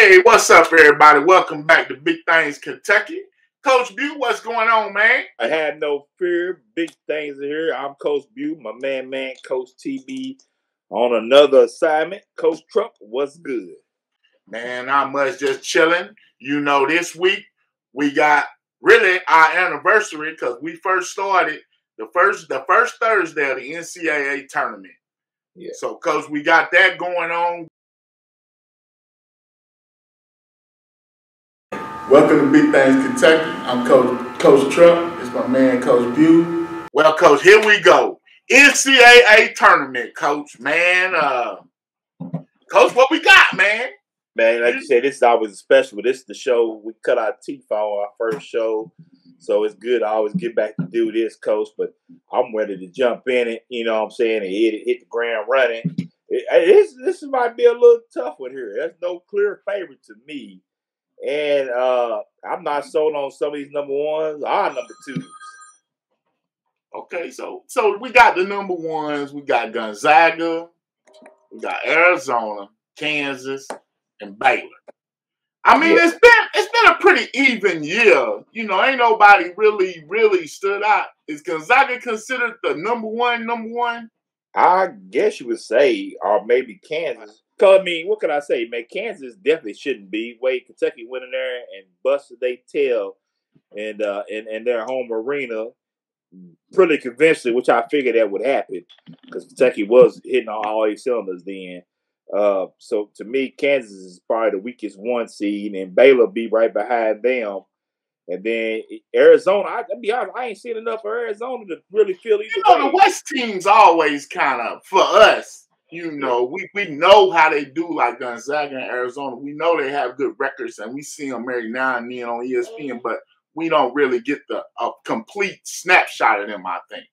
Hey, what's up, everybody? Welcome back to Big Things Kentucky. Coach Bew, what's going on, man? I have no fear. Big things are here. I'm Coach Bew, my man, Coach TB, on another assignment. Coach Truck, what's good? Man, not much, just chilling. You know, this week we got really our anniversary because we first started the first Thursday of the NCAa Tournament. Yeah. So, Coach, we got that going on. Welcome to Big Things Kentucky. I'm Coach Truck. It's my man, Coach Bew. Well, Coach, here we go. NCAa Tournament, Coach. Man, Coach, what we got, man? Man, like you said, this is always special. This is the show we cut our teeth on our first show. So it's good. I always get back to do this, Coach. But I'm ready to jump in it, you know what I'm saying, and hit the ground running. This might be a little tough one here. There's no clear favorite to me. And I'm not sold on some of these number ones or number twos. Okay, so we got the number ones. We got Gonzaga, we got Arizona, Kansas, and Baylor. I mean, it's been a pretty even year. You know, ain't nobody really stood out. Is Gonzaga considered the number one? I guess you would say, or maybe Kansas. Because, I mean, what can I say, man? Kansas definitely shouldn't be. Way Kentucky went in there and busted their tail in their home arena pretty convincingly, which I figured that would happen because Kentucky was hitting all 8 cylinders then. So, to me, Kansas is probably the weakest one seed, and Baylor be right behind them. And then Arizona, I'll be honest, I ain't seen enough of Arizona to really feel either way. The West teams always kind of, for us, you know, we know how they do, like Gonzaga and Arizona. We know they have good records, and we see them every now and then on ESPN, but we don't really get a complete snapshot of them, I think.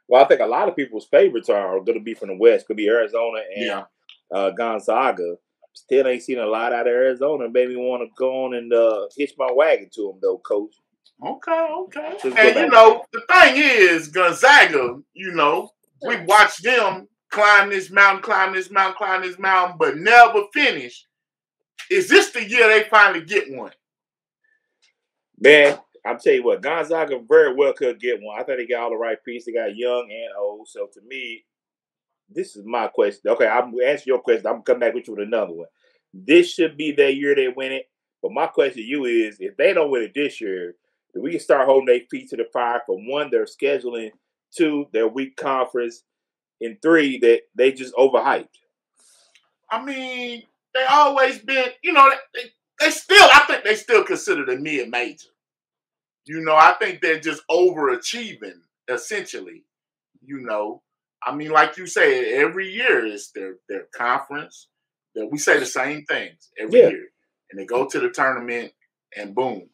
Well, I think a lot of people's favorites are going to be from the West. Could be Arizona and Gonzaga. Still ain't seen a lot out of Arizona. Made me want to go on and hitch my wagon to them, though, Coach. Okay. And, you know, the thing is, Gonzaga, you know, we watched them climb this mountain, but never finish. Is this the year they finally get one? Man, I'll tell you what, Gonzaga very well could get one. I think they got all the right pieces. They got young and old. So, to me, this is my question. Okay, I'm going to answer your question. I'm going to come back with you with another one. This should be their year they win it. But my question to you is, if they don't win it this year, do we can start holding their feet to the fire for 1, their scheduling, 2, their weak conference, and 3, that they just overhyped? I mean, they always been, you know, I think they still consider the mid-major. You know, I think they're just overachieving, essentially, you know. I mean, like you say, every year is their conference. We say the same things every year. And they go to the tournament and boom.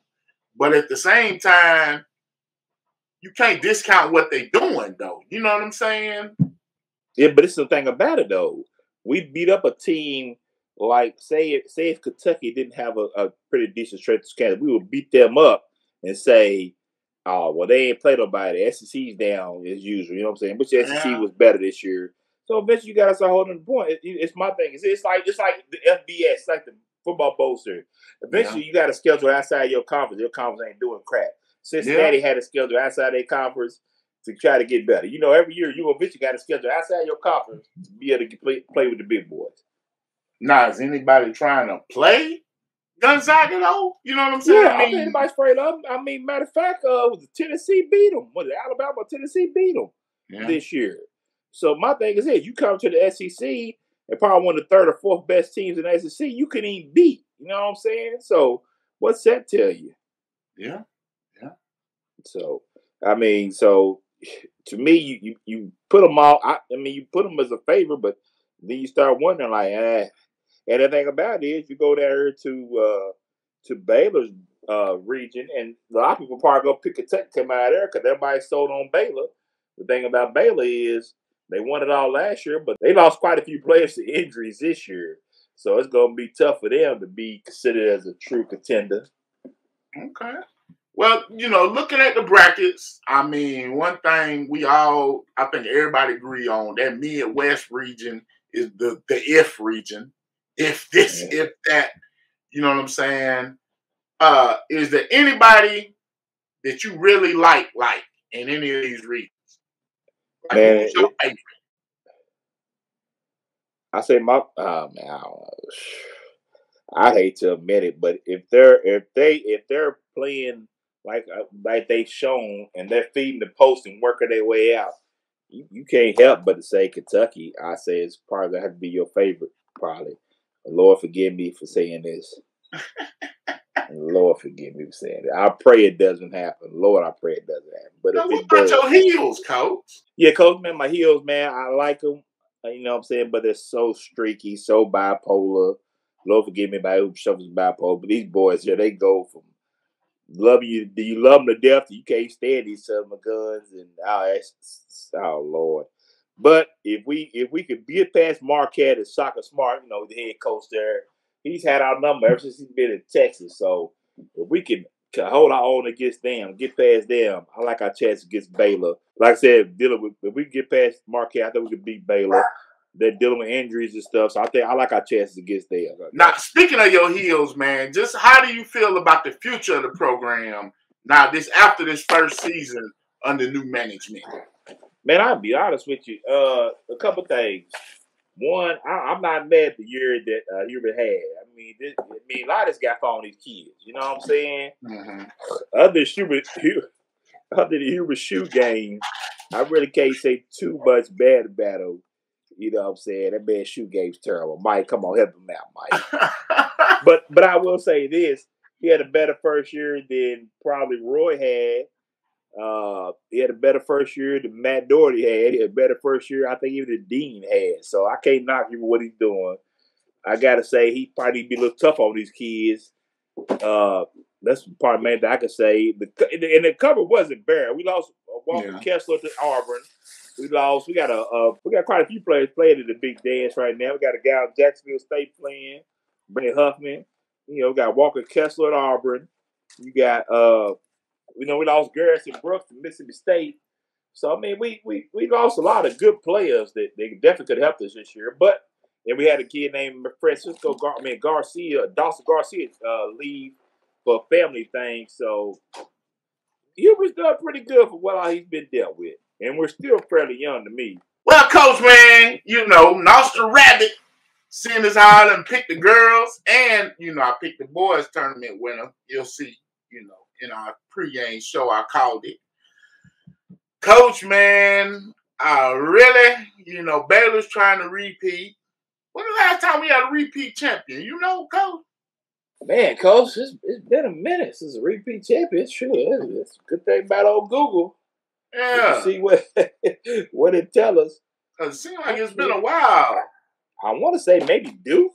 But at the same time, you can't discount what they're doing, though. You know what I'm saying? Yeah, but it's the thing about it, though. We beat up a team like, say if Kentucky didn't have a pretty decent strength of schedule, we would beat them up and say, oh, well, they ain't played nobody. The SEC's down as usual. You know what I'm saying? But the SEC was better this year. So eventually you got to start holding the point. It's my thing. It's like the FBS, like the football bowl series. Eventually you got to schedule outside your conference. Your conference ain't doing crap. Cincinnati had a schedule outside their conference to try to get better. You know, every year you eventually got to schedule outside your conference to be able to play with the big boys. Now, is anybody trying to play Gonzaga, though? You know what I'm saying? Yeah, I think anybody's afraid of them. I mean, matter of fact, was Tennessee beat them? Was it Alabama or Tennessee beat them this year? So my thing is this: you come to the SEC and probably one of the 3rd or 4th best teams in the SEC, you couldn't even beat. You know what I'm saying? So what's that tell you? Yeah. So I mean, to me, you put them all. I mean, you put them as a favor, but then you start wondering, like, And the thing about it is, you go there to Baylor's region, and a lot of people probably go pick Kentucky come out of there because everybody's sold on Baylor. The thing about Baylor is they won it all last year, but they lost quite a few players to injuries this year. So it's going to be tough for them to be considered as a true contender. Okay. Well, you know, looking at the brackets, I mean, one thing I think everybody agree on, that Midwest region is the if region. If that, You know what I'm saying? Is there anybody that you really like in any of these regions? Like, Man, who's your favorite? I say my man, I don't know. I hate to admit it, but if they're playing like they've shown and they're feeding the post and working their way out, you can't help but to say Kentucky. I say it's probably gonna have to be your favorite, probably. Lord forgive me for saying this. Lord forgive me for saying it. I pray it doesn't happen. Lord, I pray it doesn't happen. But Now, if what it about does, your Heels, Coach? yeah, Coach, man, my Heels, man, I like them. You know what I'm saying? But they're so streaky, so bipolar. Lord forgive me about who shuffles bipolar. But these boys here, they go from loving you. Do you love them to death? You can't stand these son of a guns. And oh Lord. But if we could get past Marquette and Shaka Smart, you know, the head coach there, he's had our number ever since he's been in Texas. So if we can hold our own against them, get past them, I like our chance against Baylor. Like I said, dealing with if we get past Marquette, I think we could beat Baylor. They're dealing with injuries and stuff, so I like our chances against them. Now, speaking of your Heels, man, just how do you feel about the future of the program now? After this first season under new management. Man, I'll be honest with you. A couple things. One, I'm not mad at the year that Hubert had. A lot of this guy found these kids. You know what I'm saying? Mm-hmm. Other than the Hubert shoe game, I really can't say too much bad about him. You know what I'm saying? That man's shoe game's terrible. Mike, come on, help him out, Mike. but I will say this: he had a better first year than probably Roy had. He had a better first year than Matt Doherty had. He had a better first year, I think, even the Dean had. So I can't knock him for what he's doing. I got to say, he probably be a little tough on these kids. That's part of the main thing I could say. And the cover wasn't bad. We lost Walker Kessler to Auburn. We got quite a few players playing in the big dance right now. We got a guy on Jacksonville State playing, Brandon Huffman. You know, we got Walker Kessler at Auburn. You got we lost Garrison Brooks to Mississippi State. So, I mean, we lost a lot of good players that they definitely could help us this year. But then we had a kid named Dawson Garcia leave for a family thing. So, Hubert's done pretty good for what he's been dealt with. And we're still fairly young to me. Well, Coach, man, Nostra Rabbit, seeing as how I done picked the girls and, I picked the boys tournament winner. You'll see, in our pregame show, I called it. Coach, man, really, Baylor's trying to repeat. When the last time we had a repeat champion? Coach? Man, Coach, it's been a minute since a repeat champion. Sure, it's a good thing about old Google. Yeah. See what it tells us. It seems like it's been a while. I want to say maybe Duke.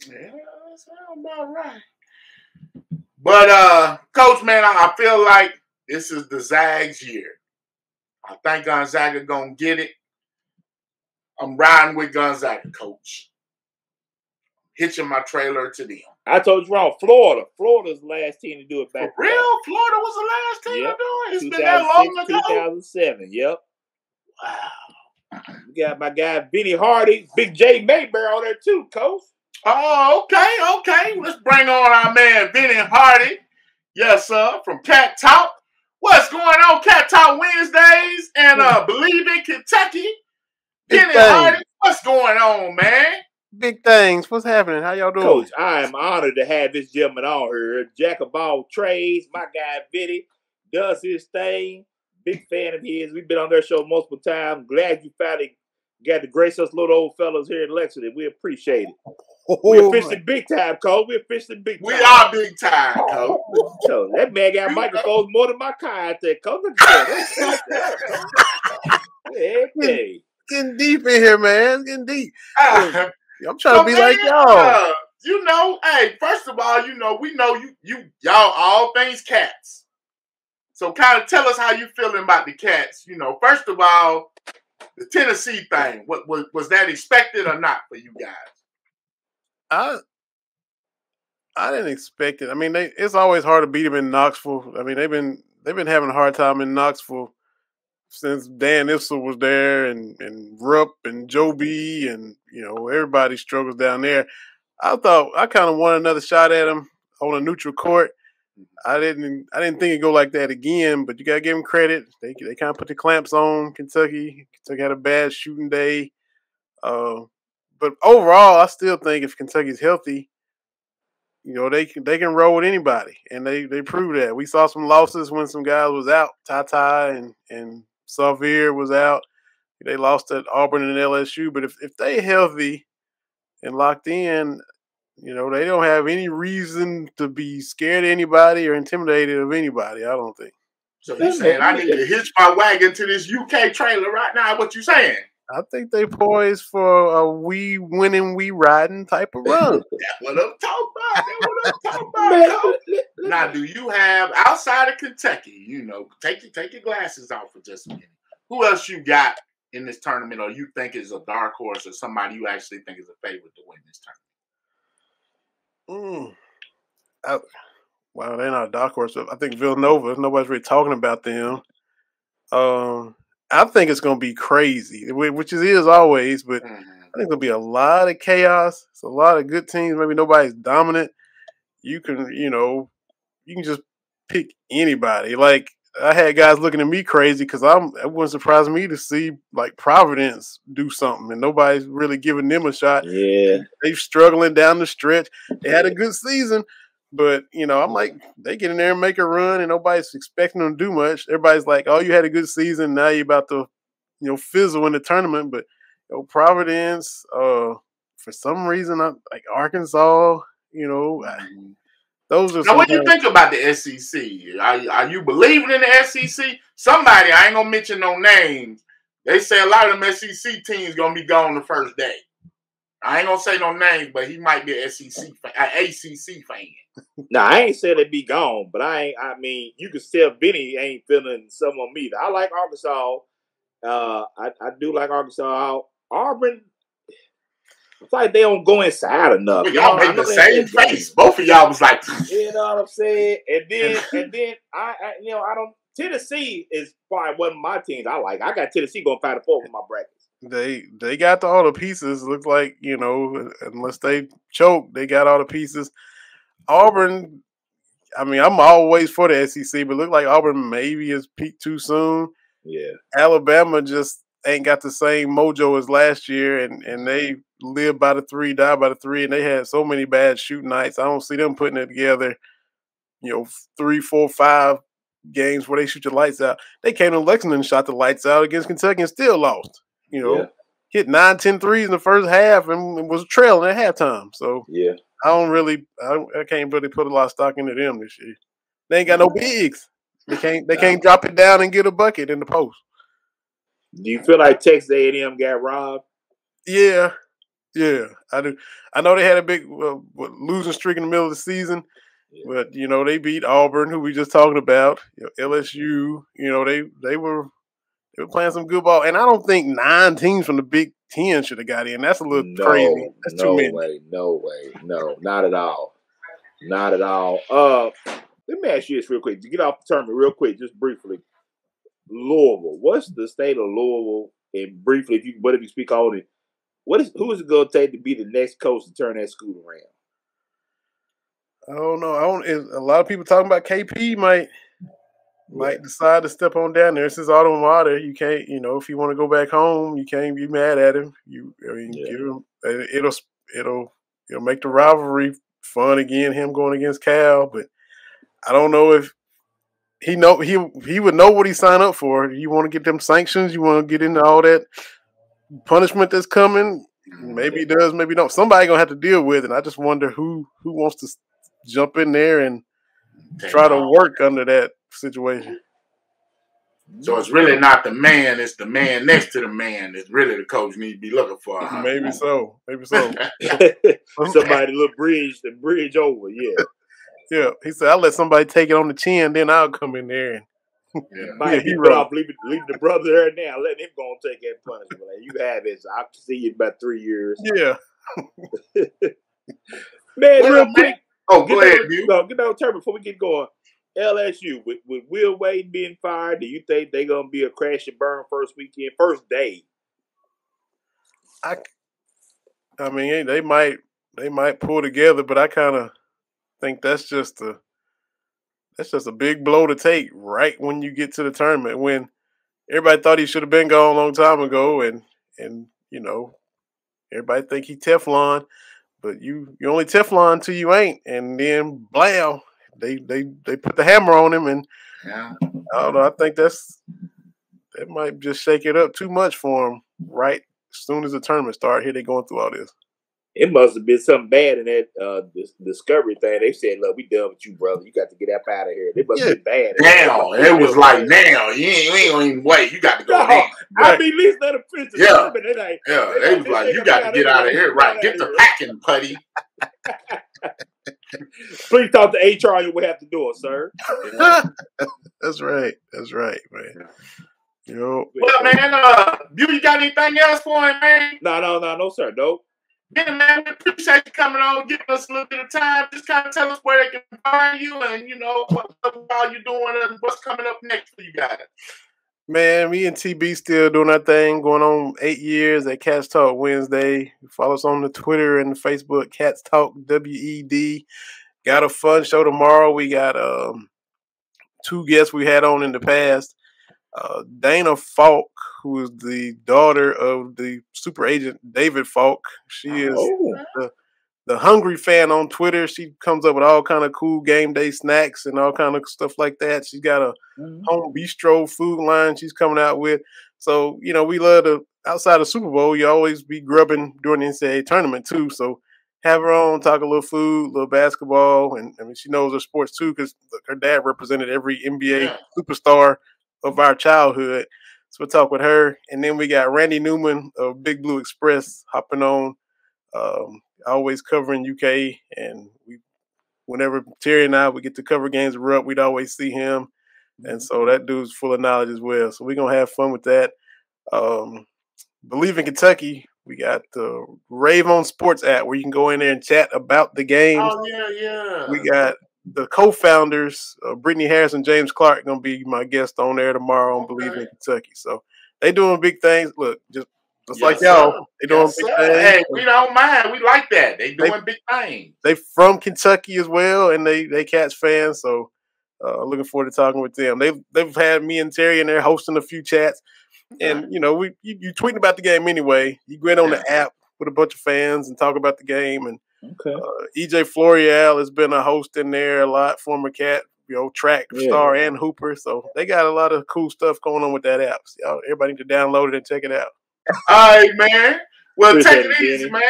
Yeah, that sounds about right. But, Coach, man, I feel like this is the Zags' year. I think Gonzaga going to get it. I'm riding with Gonzaga, Coach. Hitching my trailer to them. I told you wrong. Florida. Florida's the last team to do it back. For real? Florida was the last team to do it? It's been that long ago? 2007, yep. Wow. We got my guy Vinny Hardy, Big J Mayberry on there too, Coach. Oh, okay. Let's bring on our man Vinny Hardy. Yes, sir, from Cat Talk. What's going on, Cat Talk Wednesdays and Believe in Kentucky? Vinny Hardy, what's going on, man? Big things. What's happening? How y'all doing? Coach, I am honored to have this gentleman on here. Jack of all trades. My guy Vinny does his thing. Big fan of his. We've been on their show multiple times. Glad you finally got to grace us little old fellas here in Lexington. We appreciate it. We're officially big time, Coach. We're officially big time. We are big time, Coach. So that man got microphones more than my car out there, Coach. Hey. Getting deep in here, man. Getting deep. I'm trying to be like y'all. Hey, first of all, we know y'all all things Cats. So kind of tell us how you feeling about the Cats. First of all, the Tennessee thing. What was that expected or not for you guys? I didn't expect it. I mean, it's always hard to beat them in Knoxville. I mean, they've been having a hard time in Knoxville since Dan Issel was there and Rupp and Joe B and everybody struggles down there. I thought I kind of wanted another shot at him on a neutral court. I didn't think it'd go like that again, but you gotta give him credit. They kind of put the clamps on Kentucky. Kentucky had a bad shooting day, but overall, I still think if Kentucky's healthy, they can roll with anybody, and they proved that. We saw some losses when some guys was out. Tata and Xavier was out. They lost at Auburn and LSU, but if they healthy and locked in, they don't have any reason to be scared of anybody or intimidated of anybody. I don't think. So you saying I need to hitch my wagon to this UK trailer right now? What you saying? I think they poised for a we winning, we riding type of run. That's what I'm talking about. Now, do you have outside of Kentucky? Take your glasses off for just a minute. Who else you got in this tournament, or you think is a dark horse, or somebody you actually think is a favorite to win this tournament? Well, they're not a dark horse. I think Villanova. Nobody's really talking about them. I think it's going to be crazy, which it is always, but I think there'll be a lot of chaos. It's a lot of good teams. Maybe nobody's dominant. You can just pick anybody. Like, I had guys looking at me crazy because it wouldn't surprise me to see like Providence do something, and nobody's really giving them a shot. Yeah, they're struggling down the stretch. They had a good season, but I'm like, they get in there and make a run, and nobody's expecting them to do much. Everybody's like, "Oh, you had a good season. Now you're about to, fizzle in the tournament." But Providence, for some reason, I like Arkansas. Those are now. What do you think about the SEC? Are you believing in the SEC? Somebody, I ain't gonna mention no names. They say a lot of them SEC teams gonna be gone the first day. I ain't gonna say no names, but he might be an ACC fan. Nah, I ain't said they be gone, but I mean, you can tell Vinny ain't feeling some on me. I like Arkansas. I do like Arkansas. Auburn. It's like they don't go inside enough. Well, y'all make the same face. Both of y'all was like, you know what I'm saying? And then I don't. Tennessee is probably one of my teams I like. I got Tennessee going 5-4 with my brackets. They got all the pieces. Looks like unless they choke, they got all the pieces. Auburn. I mean, I'm always for the SEC, but look like Auburn maybe is peaked too soon. Yeah. Alabama just ain't got the same mojo as last year, and they live by the three, die by the three, and they had so many bad shooting nights. I don't see them putting it together, 3, 4, 5 games where they shoot your lights out. They came to Lexington and shot the lights out against Kentucky and still lost. Hit 9, 10 threes in the first half and was trailing at halftime. So yeah, I can't really put a lot of stock into them this year. They ain't got no bigs. They can't drop it down and get a bucket in the post. Do you feel like Texas A&M got robbed? Yeah, I do. I know they had a big losing streak in the middle of the season, but they beat Auburn, who we just talking about. LSU, they were playing some good ball, and I don't think 9 teams from the Big Ten should have got in. That's a little crazy. That's too many. No way, not at all. Let me ask you this real quick to get off the tournament real quick, just briefly. Louisville. What's the state of Louisville? And briefly, if you speak on it, who is it going to take to be the next coach to turn that school around? I don't know. A lot of people talking about KP might decide to step on down there. It's his alma mater. You can't, if you want to go back home, you can't be mad at him. Give him. It'll make the rivalry fun again. Him going against Cal, but I don't know if he would know what he signed up for. You want to get them sanctions? You want to get into all that punishment that's coming? Maybe he does, maybe don't. Somebody gonna have to deal with it. I just wonder who wants to jump in there and try to work under that situation. So it's really not the man; it's the man next to the man. It's really the coach need to be looking for. Huh? Maybe so. Somebody the bridge over. Yeah. Yeah, he said, "I'll let somebody take it on the chin, then I'll come in there and leave the brother there now. Let him go and take that punishment. Like, you have it. So I'll see you in about 3 years." Yeah. Man, real quick. Oh, go ahead, dude. Get on turn before we get going. LSU with Will Wade being fired, do you think they're gonna be a crash and burn first day? I mean, they might they might pull together, but I kind of think that's just a big blow to take right when you get to the tournament, when everybody thought he should have been gone a long time ago, and everybody think he Teflon, but you only Teflon till you ain't, and then blam, they put the hammer on him, and Yeah. I don't know. I think that might just shake it up too much for him. Right as soon as the tournament started, here they going through all this. It must have been something bad in that this discovery thing. They said, "Look, we done with you, brother. You got to get up out of here." They must have been bad. Now it was like, now you ain't gonna even wait. You got to go. No, I mean, at least let them finish the tournament. They was like, you got to get out of here, right? Get the packing, putty. Please talk to HR. You would have to do it, sir. That's right. That's right, man. Well, man, you got anything else for him, man? No, sir. Nope. Vinny, man, we appreciate you coming on, giving us a little bit of time. Just kind of tell us where they can find you, and what you're doing and what's coming up next for you guys. Man, me and TB still doing our thing, going on 8 years at Cats Talk Wednesday. Follow us on the Twitter and the Facebook, Cats Talk WED. Got a fun show tomorrow. We got 2 guests we had on in the past. Dana Falk, who is the daughter of the super agent David Falk. She is the hungry fan on Twitter. She comes up with all kind of cool game day snacks and all kind of stuff like that. She's got a home bistro food line she's coming out with. So, we love to, outside of Super Bowl, you always be grubbing during the NCAa tournament too. So have her on, talk a little food, a little basketball. And I mean, she knows her sports too, because her dad represented every NBA superstar of our childhood. So we'll talk with her. And then we got Randy Newman of Big Blue Express hopping on, always covering UK. And whenever Terry and I would get to cover games erupt, we'd always see him. And so that dude's full of knowledge as well. So we're going to have fun with that. Believe in Kentucky, we got the Rave on Sports app where you can go in there and chat about the games. Oh, yeah. We got the co-founders, Brittany Harris and James Clark, going to be my guest on there tomorrow on Believe in Kentucky. So they doing big things. Look, just like y'all, they doing big things. Hey, we don't mind. We like that. They doing big things. They from Kentucky as well, and they Cats fans. So looking forward to talking with them. They've had me and Terry in there hosting a few chats, and you tweeting about the game anyway. You get on the app with a bunch of fans and talk about the game. And EJ Florial has been a host in there a lot, former Cat, track star and hooper. So they got a lot of cool stuff going on with that app. So everybody need to download it and check it out. All right, man. Well, take it easy, man.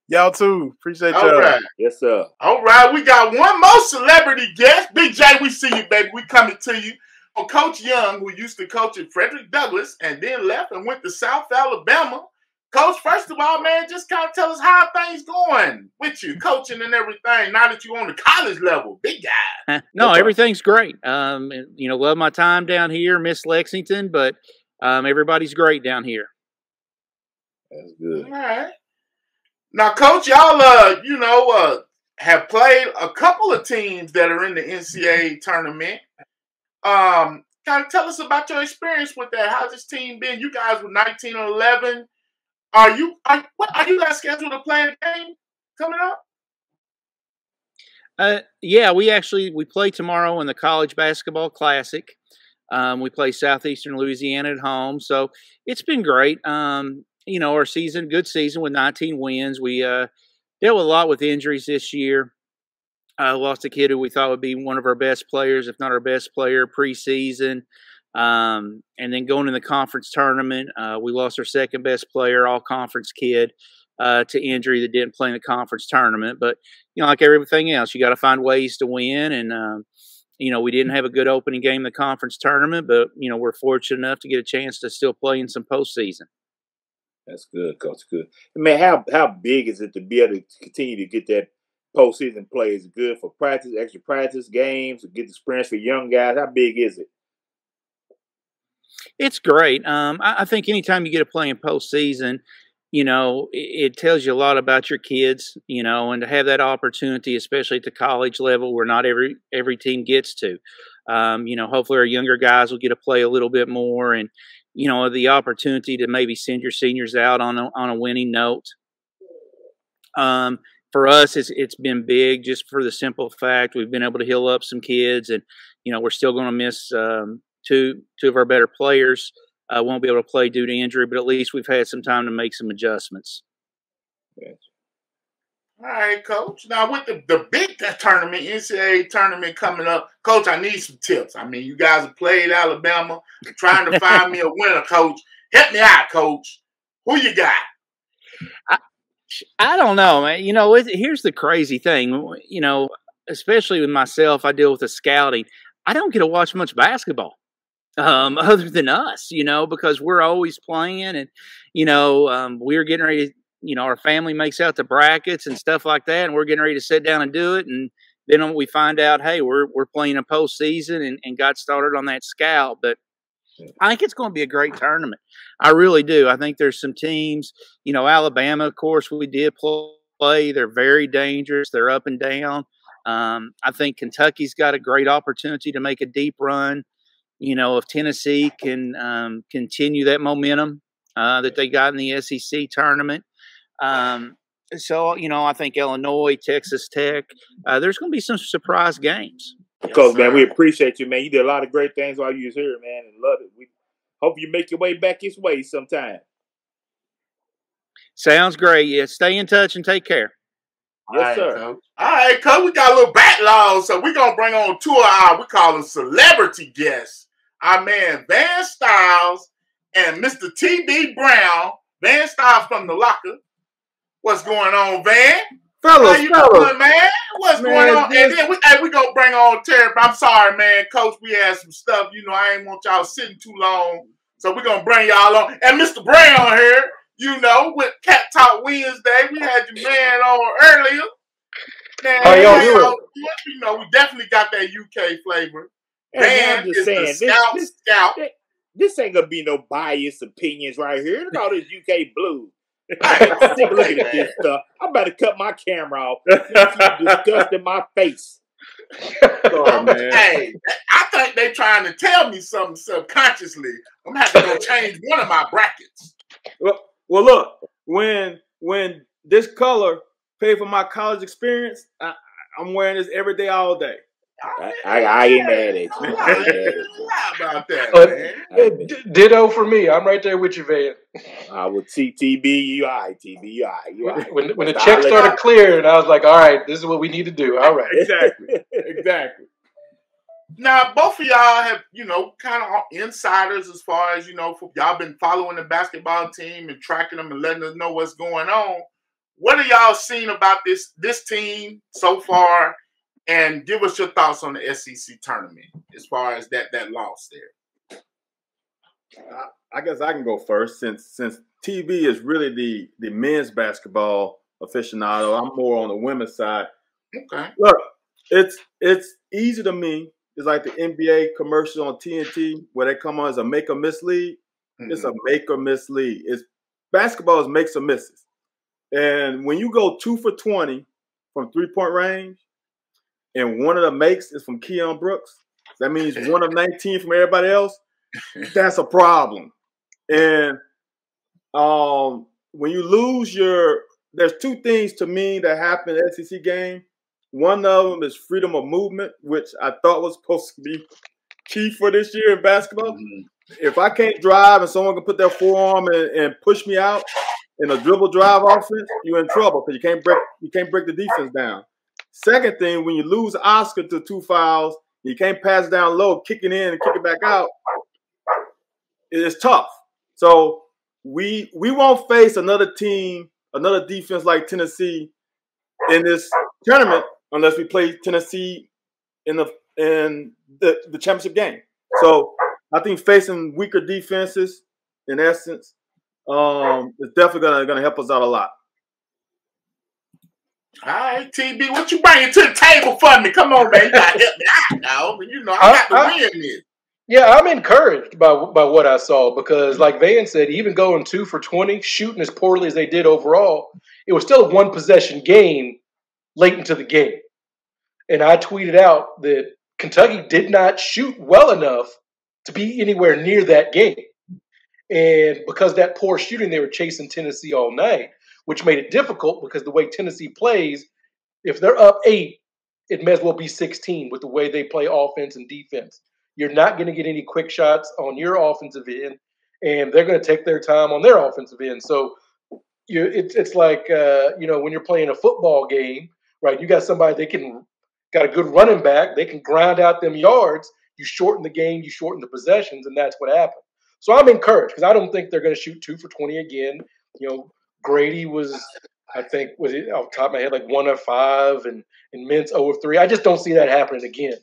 Y'all too. Appreciate y'all. All right. Yes, sir. All right. We got one more celebrity guest. Big J, we see you, baby. We coming to you. Coach Young, who used to coach at Frederick Douglass and then left and went to South Alabama. Coach, first of all, man, just kind of tell us how things going with you, coaching and everything, now that you're on the college level. Big guy. No, everything's great. Love my time down here, miss Lexington, but everybody's great down here. That's good. All right. Now, Coach, y'all, have played a couple of teams that are in the NCAA tournament. Kind of tell us about your experience with that. How's this team been? You guys were 19 and 11. Are you guys scheduled to play a game coming up? Yeah, we play tomorrow in the College Basketball Classic. We play Southeastern Louisiana at home, so it's been great. Our season, good season with 19 wins. We dealt with a lot with injuries this year. Lost a kid who we thought would be one of our best players, if not our best player, preseason. And then going in the conference tournament, we lost our second best player, all conference kid, to injury that didn't play in the conference tournament. But, like everything else, you got to find ways to win. And, we didn't have a good opening game in the conference tournament, but, we're fortunate enough to get a chance to still play in some postseason. That's good, Coach. Good. Man, how big is it to be able to continue to get that postseason play? Is it good for practice, extra practice, games, to get the experience for young guys? How big is it? It's great. I think anytime you get to play in postseason, it tells you a lot about your kids, and to have that opportunity, especially at the college level where not every team gets to, hopefully our younger guys will get to play a little bit more, and, the opportunity to maybe send your seniors out on a winning note. for us, it's been big just for the simple fact we've been able to heal up some kids, and we're still going to miss two of our better players. Won't be able to play due to injury, but at least we've had some time to make some adjustments. All right, Coach. Now with the big tournament, NCAA tournament coming up, Coach, I need some tips. I mean, you guys have played Alabama, trying to find me a winner, Coach. Help me out, Coach. Who you got? I don't know, man. Here's the crazy thing. Especially with myself, I deal with the scouting. I don't get to watch much basketball other than us, because we're always playing, and we're getting ready to, our family makes out the brackets and stuff like that, and we're getting ready to sit down and do it, and then we find out, hey, we're playing a postseason and got started on that scout. But I think it's going to be a great tournament. I really do. I think there's some teams, Alabama, of course, we did play. They're very dangerous. They're up and down. I think Kentucky's got a great opportunity to make a deep run. If Tennessee can continue that momentum that they got in the SEC tournament. So, I think Illinois, Texas Tech, there's going to be some surprise games. Coach, man, we appreciate you, man. You did a lot of great things while you was here, man, and love it. We hope you make your way back this way sometime. Sounds great. Yeah, stay in touch and take care. Yes, sir. Coach. All right, Coach, we got a little backlog, so we're going to bring on two of our, we call them celebrity guests. Our man, Van Styles, and Mr. T.B. Brown. Van Styles from the Locker. What's going on, Van? Fellas, how you doing, man? What's going on? And then we going to bring on Terry. I'm sorry, man. Coach, we had some stuff. I ain't want y'all sitting too long. So we're going to bring y'all on. And Mr. Brown here, with Cat Talk Wednesday. We had your man on earlier. Man, how y'all doing? We definitely got that UK flavor. Hey, I'm just saying, scout. This ain't going to be no biased opinions right here. Look at all this UK blue. Right. Looking at this stuff. I'm about to cut my camera off. You disgusting my face. Oh, man. Hey, I think they trying to tell me something subconsciously. I'm going to have to go change one of my brackets. Well, look, when this color paid for my college experience, I'm wearing this every day, all day. I ain't mad at you. How about that, man? Ditto for me. I'm right there with you, Van. With TB, you all right, TB, you all right. When the check started clearing, I was like, all right, this is what we need to do. All right. Exactly. Now, both of y'all have, kind of insiders as far as, y'all been following the basketball team and tracking them and letting us know what's going on. What have y'all seen about this team so far? And give us your thoughts on the SEC tournament as far as that loss there. I guess I can go first since TV is really the men's basketball aficionado. I'm more on the women's side. Okay. Look, it's easy to me. It's like the NBA commercial on TNT where they come on as a make or miss league. Mm-hmm. It's a make or miss league. Basketball is makes or misses. And when you go 2 for 20 from 3-point range, and one of the makes is from Keon Brooks, that means 1 of 19 from everybody else. That's a problem. And when you lose there's 2 things to me that happen in the SEC game. One of them is freedom of movement, which I thought was supposed to be key for this year in basketball. Mm-hmm. If I can't drive and someone can put their forearm and push me out in a dribble drive offense, you're in trouble because you can't break the defense down. Second thing, when you lose Oscar to 2 fouls, you can't pass down low, kick it in and kick it back out. It's tough. So we won't face another team, another defense like Tennessee in this tournament unless we play Tennessee in the championship game. So I think facing weaker defenses, in essence, is definitely gonna help us out a lot. All right, TB, what you bringing to the table for me? Come on, man. You got to help me out now. I got to win this. Yeah, I'm encouraged by what I saw because, like Van said, even going 2 for 20, shooting as poorly as they did overall, it was still a 1-possession game late into the game. And I tweeted out that Kentucky did not shoot well enough to be anywhere near that game. And because of that poor shooting, they were chasing Tennessee all night. which made it difficult because the way Tennessee plays, if they're up 8, it may as well be 16 with the way they play offense and defense. You're not going to get any quick shots on your offensive end, and they're going to take their time on their offensive end. So it's like when you're playing a football game, right? You got somebody got a good running back. They can grind out them yards. You shorten the game, you shorten the possessions, and that's what happened. So I'm encouraged because I don't think they're going to shoot 2 for 20 again. Grady was, I think, was it off the top of my head, like 1 of 5, and Mintz 0 of 3. I just don't see that happening again.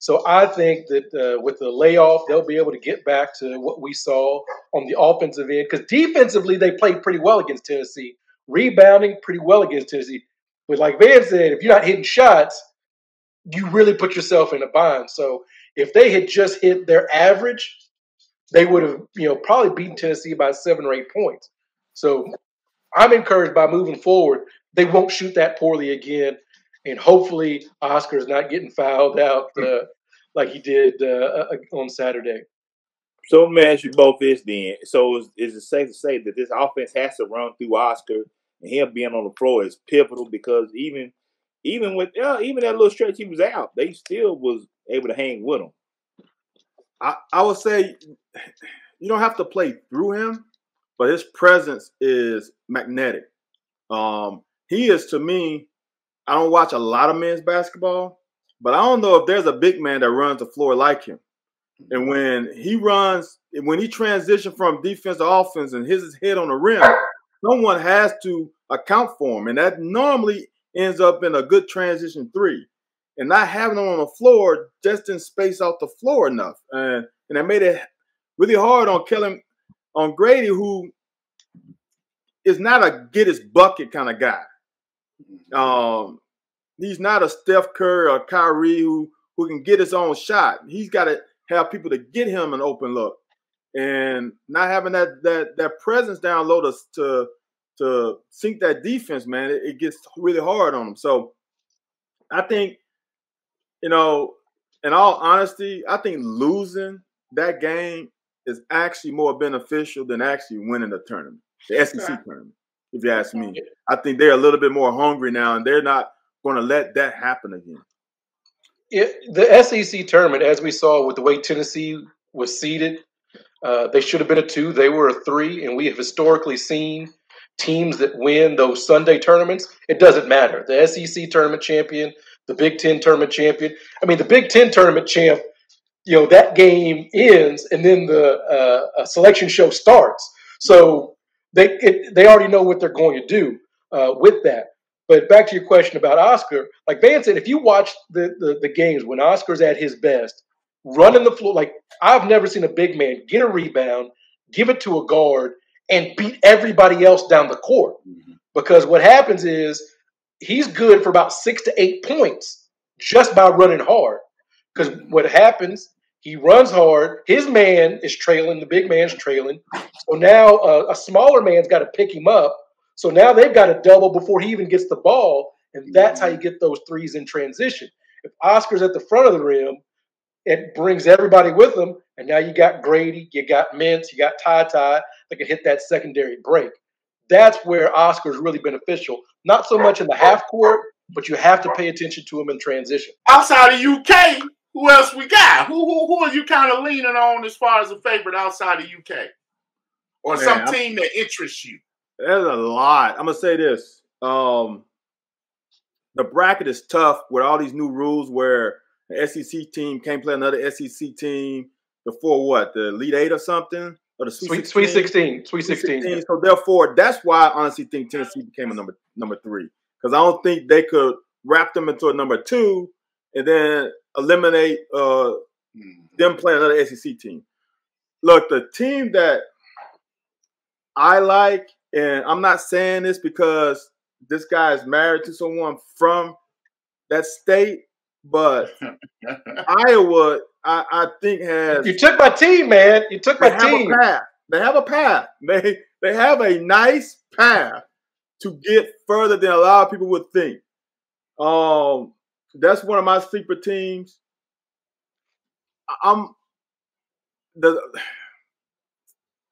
So I think that with the layoff, they'll be able to get back to what we saw on the offensive end because defensively they played pretty well against Tennessee, rebounding pretty well against Tennessee. But like Van said, if you're not hitting shots, you really put yourself in a bind. So if they had just hit their average, they would have probably beaten Tennessee by 7 or 8 points. So I'm encouraged by moving forward. They won't shoot that poorly again. And hopefully Oscar's not getting fouled out like he did on Saturday. So let me ask you both this then. So is it safe to say that this offense has to run through Oscar and him being on the floor is pivotal because even with that little stretch he was out, they still was able to hang with him. I would say you don't have to play through him, but his presence is magnetic. He is, to me, I don't watch a lot of men's basketball, but I don't know if there's a big man that runs the floor like him. And when he transitions from defense to offense and hits his head on the rim, someone has to account for him. And that normally ends up in a good transition 3. And not having him on the floor just didn't space out the floor enough. And that made it really hard on Grady, who is not a get his bucket kind of guy. He's not a Steph Curry or Kyrie who can get his own shot. He's got to have people to get him an open look, and not having that presence down low to sink that defense, man, it gets really hard on him. So I think, in all honesty, I think losing that game is actually more beneficial than actually winning the tournament, the SEC tournament. If you ask me, I think they're a little bit more hungry now, and they're not going to let that happen again. The SEC tournament, as we saw with the way Tennessee was seeded, they should have been a 2. They were a 3, and we have historically seen teams that win those Sunday tournaments. It doesn't matter. The SEC tournament champion, the Big Ten tournament champion. I mean, the Big Ten tournament champ, that game ends, and then the selection show starts. So they already know what they're going to do with that. But back to your question about Oscar, like Van said, if you watch the games when Oscar's at his best, running the floor, like I've never seen a big man get a rebound, give it to a guard, and beat everybody else down the court. Mm-hmm. Because what happens is he's good for about 6 to 8 points just by running hard. Because what happens, he runs hard, his man is trailing, the big man's trailing. So now a smaller man's got to pick him up. So now they've got to double before he even gets the ball, and that's how you get those threes in transition. If Oscar's at the front of the rim, it brings everybody with him, and now you got Grady, you got Mintz, you got Ty that can hit that secondary break. That's where Oscar's really beneficial. Not so much in the half court, but you have to pay attention to him in transition. Outside of UK, who else we got? Who are you kind of leaning on as far as a favorite outside of UK? Or some team that interests you? There's a lot. I'm going to say this. The bracket is tough with all these new rules where the SEC team can't play another SEC team before what? The Elite 8 or something? Or the Sweet 16? Sweet 16. So therefore, that's why I honestly think Tennessee became a number 3. Because I don't think they could wrap them into a number 2 and then eliminate them playing another SEC team. Look, the team that I like, and I'm not saying this because this guy is married to someone from that state, but Iowa, I think has. You took my team, man. You took my team. They have a path. They have a nice path to get further than a lot of people would think. That's one of my sleeper teams. I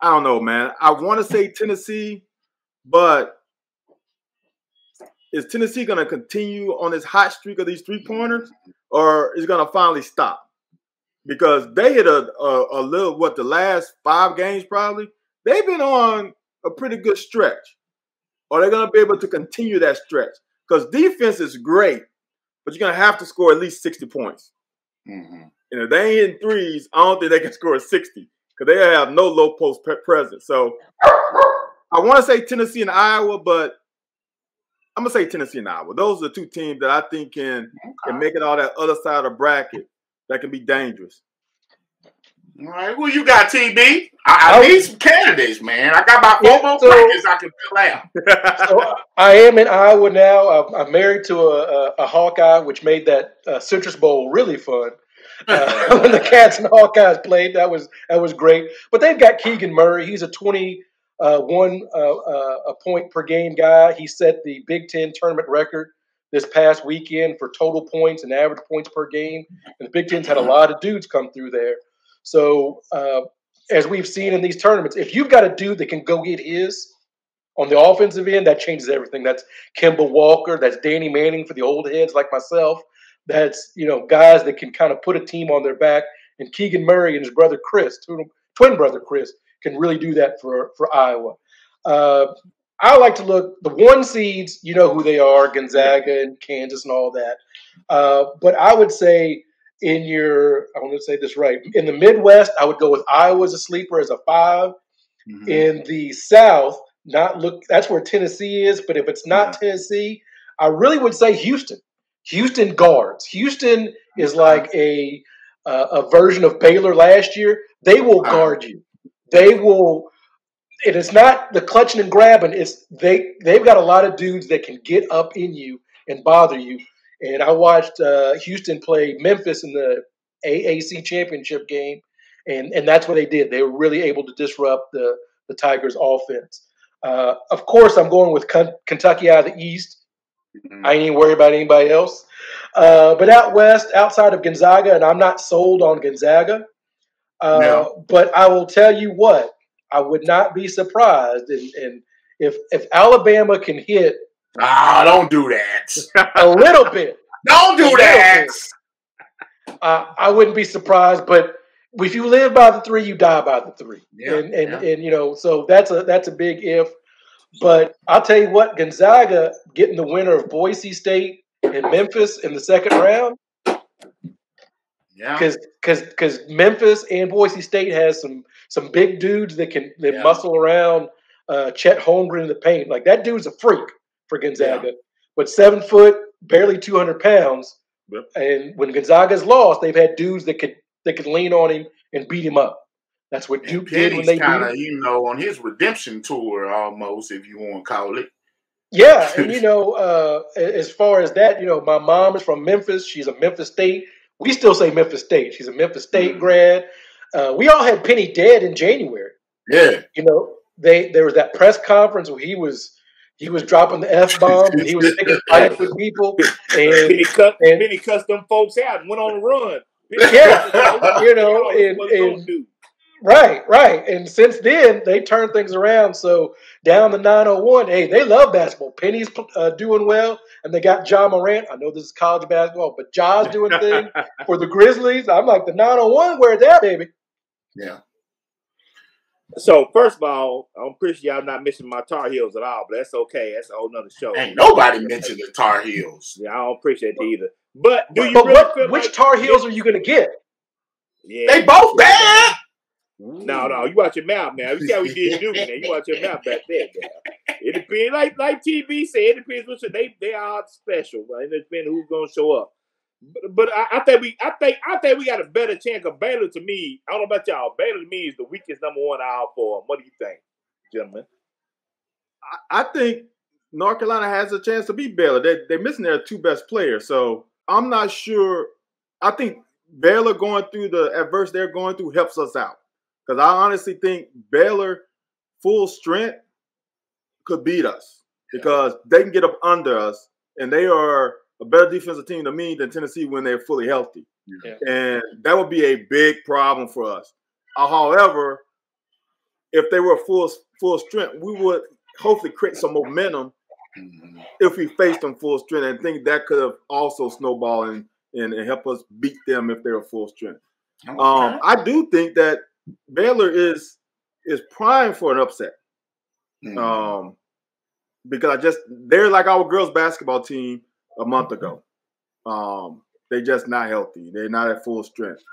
don't know, man. I want to say Tennessee, but is Tennessee going to continue on this hot streak of these 3-pointers, or is it going to finally stop? Because they hit a little, the last 5 games probably, they've been on a pretty good stretch. Are they going to be able to continue that stretch? Because defense is great, but you're going to have to score at least 60 points. And if they ain't hitting threes, I don't think they can score 60 because they have no low post presence. So I want to say Tennessee and Iowa, but I'm going to say Tennessee and Iowa. Those are the 2 teams that I think can make it all that other side of the bracket that can be dangerous. All right, who you got, TB? I need some candidates, man. I got about 4 more brackets I can fill out. So I am in Iowa now. I'm married to a Hawkeye, which made that Citrus Bowl really fun. When the Cats and Hawkeyes played, that was great. But they've got Keegan Murray. He's a 21 point per game guy. He set the Big Ten tournament record this past weekend for total points and average points per game. And the Big Ten's had a lot of dudes come through there. So as we've seen in these tournaments, if you've got a dude that can go get his on the offensive end, that changes everything. That's Kemba Walker. That's Danny Manning for the old heads like myself. That's, guys that can kind of put a team on their back. And Keegan Murray and his brother Chris, twin brother Chris, can really do that for Iowa. I like to look, the 1 seeds, you know who they are, Gonzaga and Kansas and all that. But I would say I want to say this right, in the Midwest, I would go with Iowa as a sleeper as a 5. In the South, that's where Tennessee is. But if it's not Tennessee, I really would say Houston. Houston guards. Houston is like a version of Baylor last year. They will guard you. They will. And it's not the clutching and grabbing. They've got a lot of dudes that can get up in you and bother you. And I watched Houston play Memphis in the AAC championship game, and that's what they did. They were really able to disrupt the Tigers' offense. Of course, I'm going with Kentucky out of the East. I ain't even worried about anybody else. But out west, outside of Gonzaga, and I'm not sold on Gonzaga, but I will tell you what, I would not be surprised. And if Alabama can hit don't do that. a little bit. Don't do that. I wouldn't be surprised, but if you live by the 3, you die by the 3. And so that's a big if. But I'll tell you what, Gonzaga getting the winner of Boise State and Memphis in the second round. Yeah. Because Memphis and Boise State has some big dudes that muscle around Chet Holmgren in the paint. Like, that dude's a freak for Gonzaga. But 7 foot, barely 200 pounds. Yep. And when Gonzaga's lost, they've had dudes that could lean on him and beat him up. That's what Duke did when they kind of, beat him. on his redemption tour almost, if you want to call it. Yeah, and as far as that, my mom is from Memphis. She's a Memphis State. We still say Memphis State. She's a Memphis State grad. We all had Penny dead in January. Yeah. There was that press conference where he was dropping the F-bomb and he was taking fights with people. And Vinny cussed them folks out and went on a run. Right. And since then, they turned things around. So down the 901, hey, they love basketball. Penny's doing well, and they got Ja Morant. I know this is college basketball, but Ja's doing things for the Grizzlies. I'm like, the 901, where's that, baby? Yeah. So, first of all, I'm pretty sure y'all not mentioning my Tar Heels at all, but that's okay. That's a whole nother show. Ain't nobody mentioned the Tar Heels. Yeah, I don't appreciate it either. But which Tar Heels are you going to get? Yeah, they both bad. No, you watch your mouth now. You see how we did Duke, man. You watch your mouth back there. Now. It depends, like TV said, it depends what they are special. Right? It depends who's gonna show up. But I think we got a better chance of Baylor. To me, I don't know about y'all. Baylor to me is the weakest number 1 out for them. What do you think, gentlemen? I think North Carolina has a chance to beat Baylor. They're missing their 2 best players, so I'm not sure. I think Baylor going through the adversity they're going through helps us out. Because I honestly think Baylor, full strength, could beat us. Because they can get up under us, and they are a better defensive team to me than Tennessee when they're fully healthy. Yeah. And that would be a big problem for us. However, if they were full strength, we would hopefully create some momentum if we faced them full strength. I think that could have also snowballed and help us beat them if they're full strength. Okay. I do think that Baylor is primed for an upset. Because they're like our girls basketball team a month ago. They're just not healthy. They're not at full strength.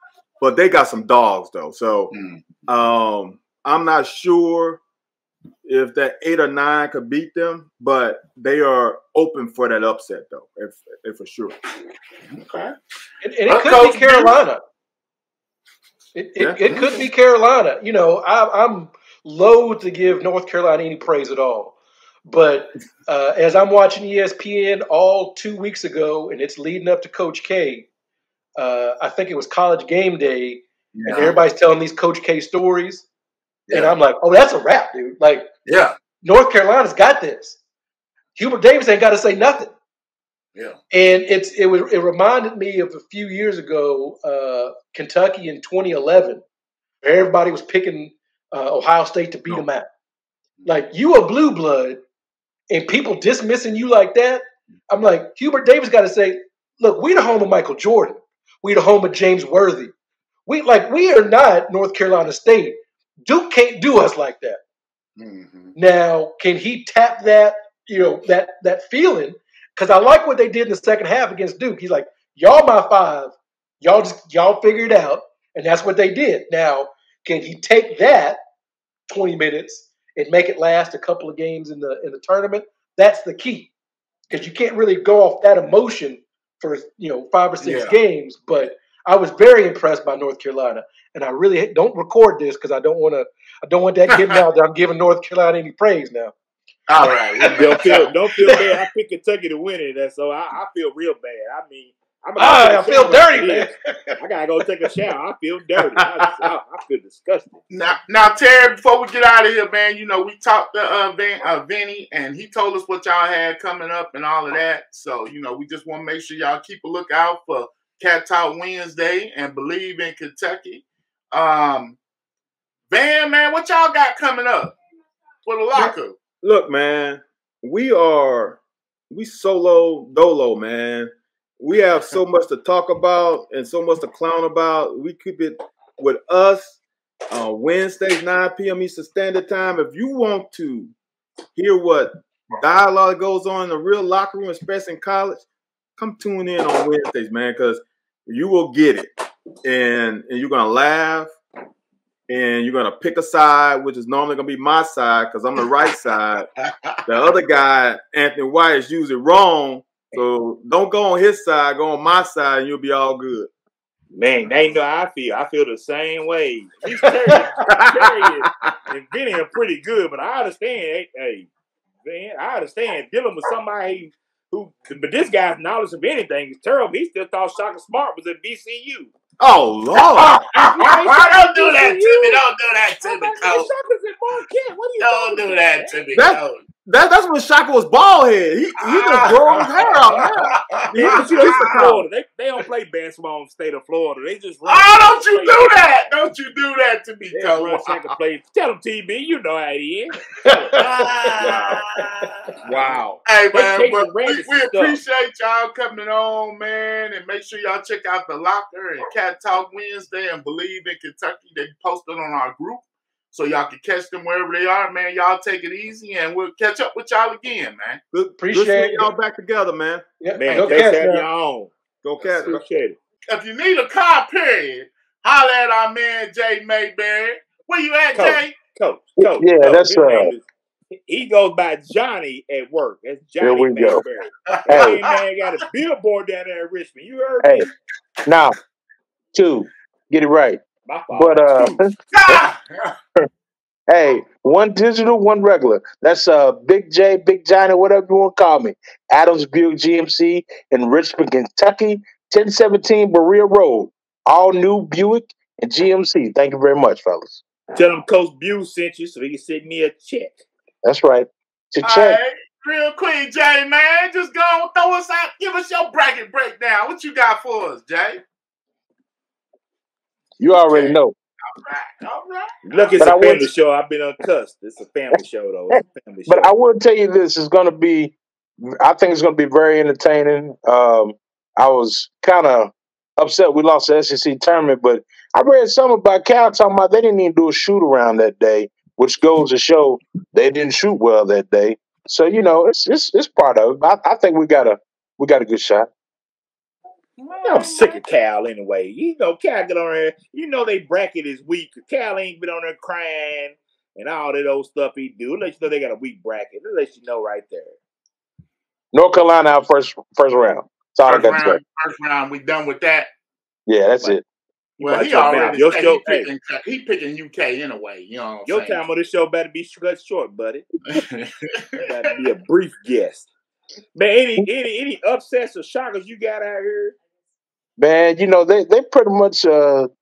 But they got some dogs though. So I'm not sure if that 8 or 9 could beat them, but they are open for that upset though, if for sure. Okay. And it could be Carolina. It could be Carolina. You know, I'm loath to give North Carolina any praise at all. But as I'm watching ESPN all 2 weeks ago, and it's leading up to Coach K, I think it was College Game Day, and everybody's telling these Coach K stories. Yeah. And I'm like, oh, that's a wrap, dude. Like, North Carolina's got this. Hubert Davis ain't got to say nothing. Yeah. And it reminded me of a few years ago, Kentucky in 2011. Everybody was picking Ohio State to beat them out. Like, you a blue blood, and people dismissing you like that. I'm like, Hubert Davis got to say, look, we the home of Michael Jordan. We the home of James Worthy. We are not North Carolina State. Duke can't do us like that. Now, can he tap that, that feeling? Because I like what they did in the second half against Duke. He's like, y'all my 5. Y'all figure it out. And that's what they did. Now, can he take that 20 minutes and make it last a couple of games in the tournament? That's the key. Because you can't really go off that emotion for 5 or 6 games. But I was very impressed by North Carolina. And I really don't record this because I don't want that given out that I'm giving North Carolina any praise now. All right. Don't feel bad. I picked Kentucky to win it, so I feel real bad. I mean, I feel dirty, man. I gotta go take a shower. I feel dirty. I feel disgusted. Now, Terry, before we get out of here, man, we talked to Vinny, and he told us what y'all had coming up and all of that. So, we just want to make sure y'all keep a lookout for Cat Talk Wednesday and Believe in Kentucky. Van, man, what y'all got coming up for the locker? Look, man, we solo dolo, man. We have so much to talk about and so much to clown about. We keep it with us on Wednesdays, 9 p.m. Eastern Standard Time. If you want to hear what dialogue goes on in the real locker room, especially in college, come tune in on Wednesdays, man, because you will get it. And you're going to laugh. And you're going to pick a side, which is normally going to be my side because I'm the right side. The other guy, Anthony White, is usually wrong. So don't go on his side. Go on my side, and you'll be all good. Man, they know how I feel. I feel the same way. These Terry and Vinny are pretty good, but I understand. Hey, man, I understand dealing with somebody but this guy's knowledge of anything is terrible. He still thought Shaka Smart was at VCU. Oh, Lord. Don't do that to me. Don't do that to me, Coach. Don't do that to me, Coach. That's when Shaka was bald head. He just grow his hair out now. Florida. They don't play basketball in the state of Florida. They just run. Oh, don't you do that. Don't you do that to me, Coach. Tell them, TB, you know how it is. Wow. Hey, man, but we appreciate y'all coming on, man, and make sure y'all check out The Locker and Cat Talk Wednesday and Believe in Kentucky. They posted on our group. So y'all can catch them wherever they are, man. Y'all take it easy, and we'll catch up with y'all again, man. Appreciate y'all back together, man. Yeah, man, go catch y'all on. Go catch. Appreciate it. If you need a car, period, holler at our man Jay Mayberry. Where you at, Jay? Coach. Yeah, that's he goes by Johnny at work. That's Johnny Here we Mayberry. Go. Hey, man, got a billboard down there in Richmond. You heard me? Now, 2, get it right. My fault. But hey, 1 digital, 1 regular. That's Big J, Big Johnny, whatever you want to call me. Adams Buick GMC in Richmond, Kentucky, 1017 Berea Road. All new Buick and GMC. Thank you very much, fellas. Tell them Coach Bew sent you so he can send me a check. That's right. Check. Right, real quick, Jay, man. Just go throw us out. Give us your bracket breakdown. What you got for us, Jay? You already know. All right. Look, it's a family show. I've been uncussed. It's a family show, though. It's a family show. But I will tell you this. It's going to be I think it's going to be very entertaining. I was kind of upset we lost the SEC tournament, but I read something about Cal talking about they didn't even do a shoot around that day, which goes to show they didn't shoot well that day. So it's part of it. I think we got a good shot. I'm sick of Cal anyway. Cal get on there. They bracket is weak. Cal ain't been on there crying and all that old stuff he do. Let you know they got a weak bracket. Let you know right there. North Carolina out first round. That's all I got to say. First round, we done with that. Yeah, that's it. Well, he already said he picking UK anyway. You know what I'm saying? Your time on this show better be cut short, buddy. Better be a brief guest. Man, any upsets or shockers you got out here? Man, they pretty much took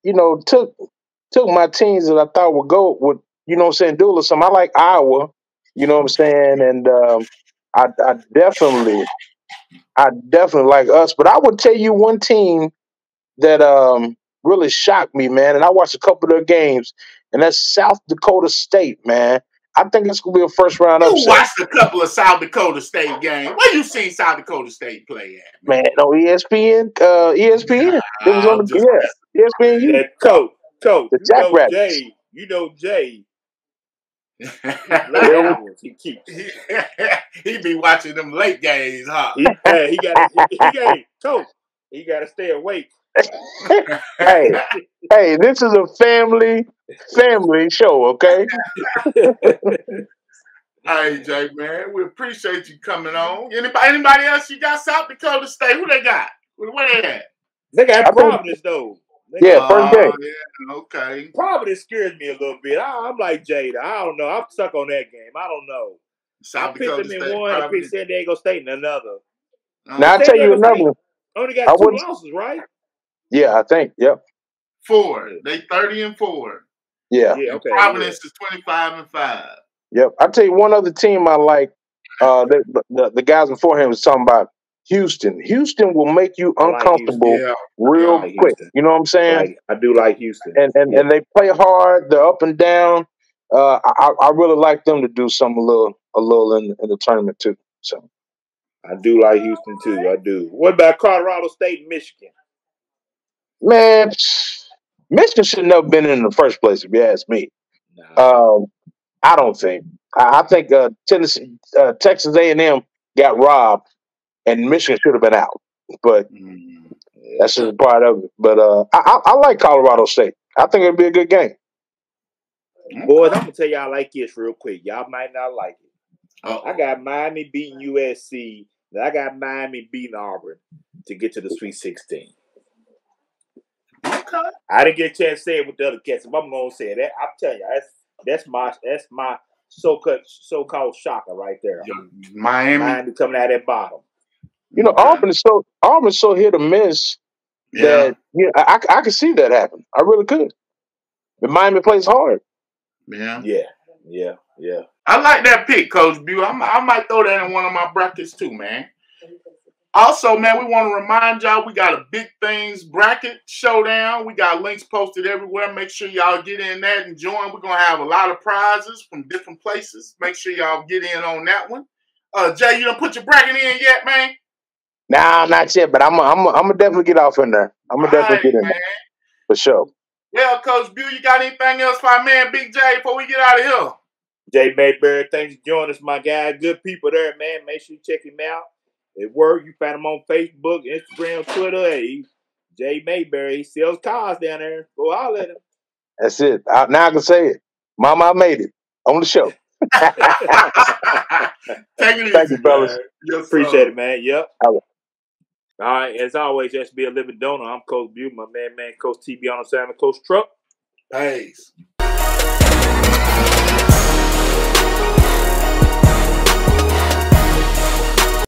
my teams that I thought would go with, do something. I like Iowa, you know what I'm saying, and I definitely like us. But I would tell you one team that really shocked me, man, and I watched a couple of their games, and that's South Dakota State, man. I think it's gonna be a first round upset. You watched a couple of South Dakota State games. Where you seen South Dakota State play at? Man, no ESPN. ESPN. It was on ESPN. Yeah, coach. The Jackrabbits. Jay. He be watching them late games, huh? He got to stay awake. hey, this is a family show, okay? Hey, Jay, man, we appreciate you coming on. Anybody else you got South Dakota State? Who they got? Where they at? They got Providence, though. First game. Yeah, okay. Providence scares me a little bit. I'm like Jada. I don't know. I'm stuck on that game. I don't know. South Dakota State. In one, I picked San Diego State in another. Now, I'll tell you another one. Only got 2 losses, right? Yeah, I think. Yep. 4. They 30-4. Yeah. Okay. Providence is 25-5. Yep. I'll tell you one other team I like. The guys before him was talking about Houston. Houston will make you uncomfortable real quick. Houston. You know what I'm saying? I do like Houston. And they play hard. They're up and down. I really like them to do something a little in the tournament too. So I do like Houston too. I do. What about Colorado State and Michigan? Man, Michigan should never been in the first place, if you ask me. No. I don't think. I think Tennessee, Texas A&M got robbed, and Michigan should have been out. But that's just a part of it. But I like Colorado State. I think it'll be a good game. Boys, I'm gonna tell y'all like this real quick. Y'all might not like it. I got Miami beating USC. I got Miami beating Auburn to get to the Sweet 16. Okay. I didn't get a chance to say it with the other cats. I'm gonna say that. I'm telling you, that's my so-called shocker right there. Miami coming out at bottom. Auburn is so hit or miss that I could see that happen. I really could. But Miami plays hard. Yeah. I like that pick, Coach Bew. I might throw that in one of my brackets too, man. Also, man, we want to remind y'all we got a Big Things bracket showdown. We got links posted everywhere. Make sure y'all get in that and join. We're going to have a lot of prizes from different places. Make sure y'all get in on that one. Jay, you done put your bracket in yet, man? Nah, not yet, but I'm gonna definitely get off in there. I'm gonna definitely get in there. For sure. Well, Coach Bew, you got anything else for our man Big J before we get out of here? Jay Mayberry, thanks for joining us, my guy. Good people there, man. Make sure you check him out. At work, you find him on Facebook, Instagram, Twitter. Hey, Jay Mayberry, he sells cars down there. Go holler at him. That's it. Now I can say it. Mama, I made it on the show. Take it easy, thank you, fellas. Yes, appreciate it, man. Yep. All right. As always, just be a living donor. I'm Coach Bew, my man, Coach TB on the side of Coach Truck. Peace.